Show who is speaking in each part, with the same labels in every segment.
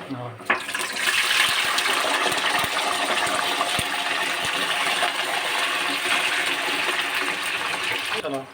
Speaker 1: हाँ। चलो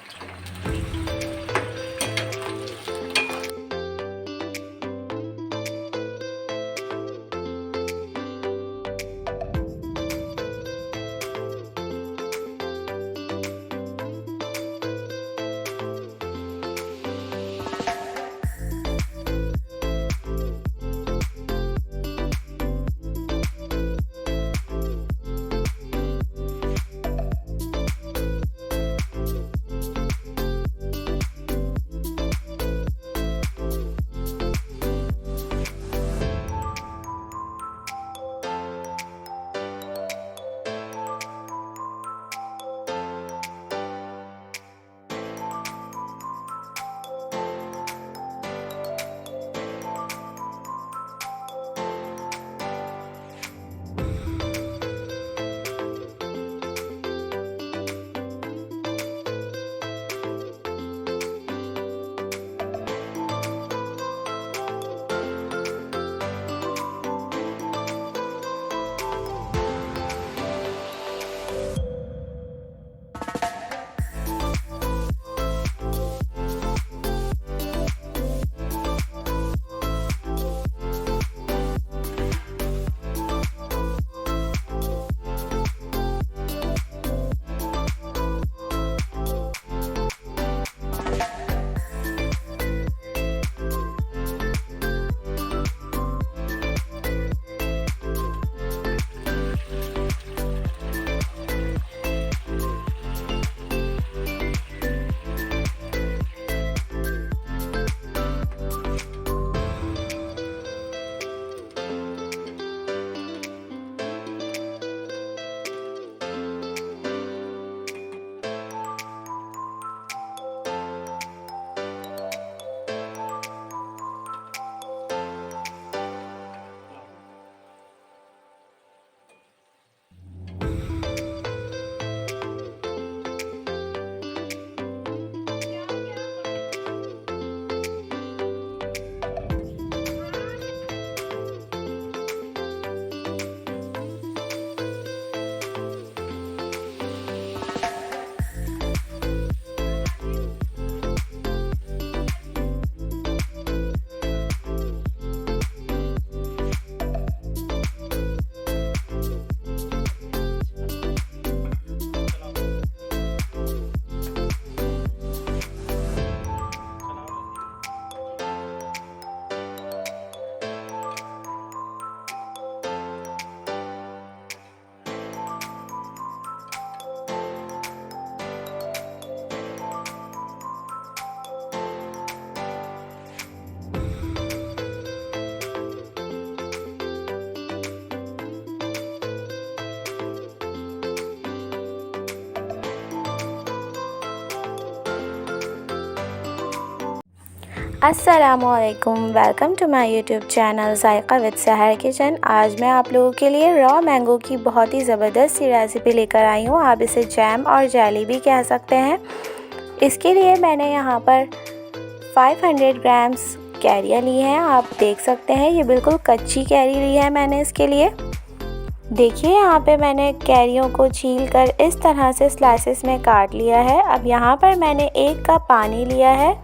Speaker 2: अस्सलामुअलैकुम, welcome to my YouTube channel Zaika with Sehar kitchen. आज मैं आप लोगों के लिए रॉ मैंगो की बहुत ही ज़बरदस्त सी रेसिपी लेकर आई हूँ। आप इसे जैम और जेली भी कह सकते हैं। इसके लिए मैंने यहाँ पर 500 ग्राम्स कैरियाँ ली हैं। आप देख सकते हैं ये बिल्कुल कच्ची कैरी ली है मैंने इसके लिए। देखिए यहाँ पे मैंने कैरियों को छील कर इस तरह से स्लाइसेस में काट लिया है। अब यहाँ पर मैंने 1 कप पानी लिया है।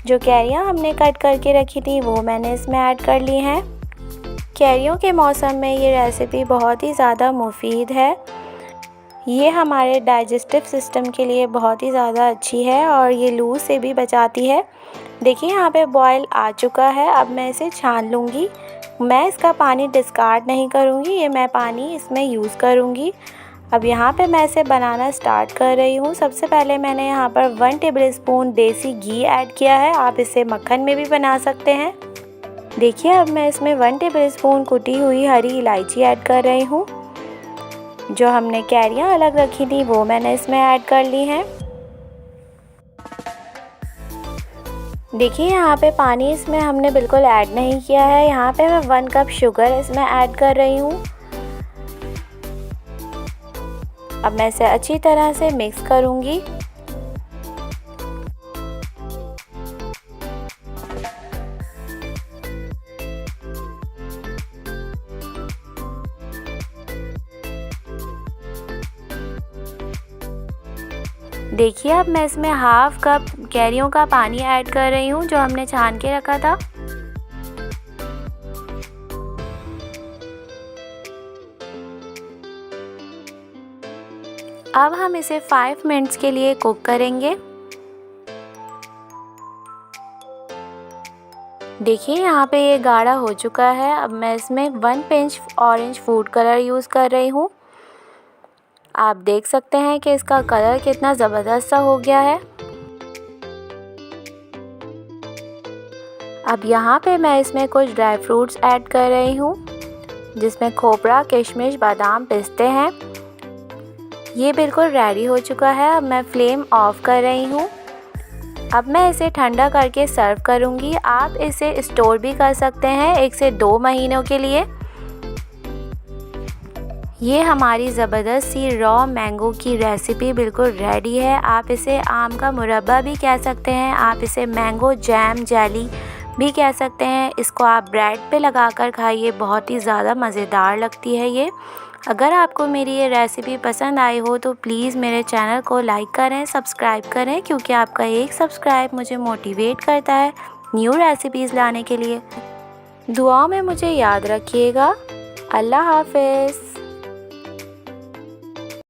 Speaker 2: जो कैरियाँ हमने कट करके रखी थी वो मैंने इसमें ऐड कर ली हैं। कैरियों के मौसम में ये रेसिपी बहुत ही ज़्यादा मुफीद है। ये हमारे डाइजेस्टिव सिस्टम के लिए बहुत ही ज़्यादा अच्छी है और ये लू से भी बचाती है। देखिए यहाँ पे बॉयल आ चुका है। अब मैं इसे छान लूँगी। मैं इसका पानी डिस्कार्ड नहीं करूँगी, ये मैं पानी इसमें यूज़ करूँगी। अब यहाँ पे मैं इसे बनाना स्टार्ट कर रही हूँ। सबसे पहले मैंने यहाँ पर 1 टेबलस्पून देसी घी ऐड किया है। आप इसे मक्खन में भी बना सकते हैं। देखिए अब मैं इसमें 1 टेबलस्पून कुटी हुई हरी इलायची ऐड कर रही हूँ। जो हमने कैरियाँ अलग रखी थी वो मैंने इसमें ऐड कर ली हैं। देखिए यहाँ पे पानी इसमें हमने बिल्कुल ऐड नहीं किया है। यहाँ पे मैं 1 कप शुगर इसमें ऐड कर रही हूँ। अब मैं इसे अच्छी तरह से मिक्स करूँगी। देखिए अब मैं इसमें हाफ कप कैरियों का पानी ऐड कर रही हूँ जो हमने छान के रखा था। अब हम इसे 5 मिनट्स के लिए कुक करेंगे। देखिए यहाँ पे ये गाढ़ा हो चुका है। अब मैं इसमें 1 pinch orange food colour use कर रही हूँ। आप देख सकते हैं कि इसका कलर कितना ज़बरदस्त सा हो गया है। अब यहाँ पे मैं इसमें कुछ ड्राई फ्रूट्स ऐड कर रही हूँ जिसमें खोपरा, किशमिश, बादाम, पिस्ते हैं। ये बिल्कुल रेडी हो चुका है। अब मैं फ्लेम ऑफ कर रही हूँ। अब मैं इसे ठंडा करके सर्व करूँगी। आप इसे स्टोर भी कर सकते हैं 1 से 2 महीनों के लिए। ये हमारी ज़बरदस्त सी रॉ मैंगो की रेसिपी बिल्कुल रेडी है। आप इसे आम का मुरब्बा भी कह सकते हैं, आप इसे मैंगो जैम जेली भी कह सकते हैं। इसको आप ब्रेड पे लगाकर खाइए, बहुत ही ज़्यादा मज़ेदार लगती है ये। अगर आपको मेरी ये रेसिपी पसंद आई हो तो प्लीज़ मेरे चैनल को लाइक करें, सब्सक्राइब करें, क्योंकि आपका एक सब्सक्राइब मुझे मोटिवेट करता है न्यू रेसिपीज़ लाने के लिए। दुआओं में मुझे याद रखिएगा। अल्लाह हाफ़िज़।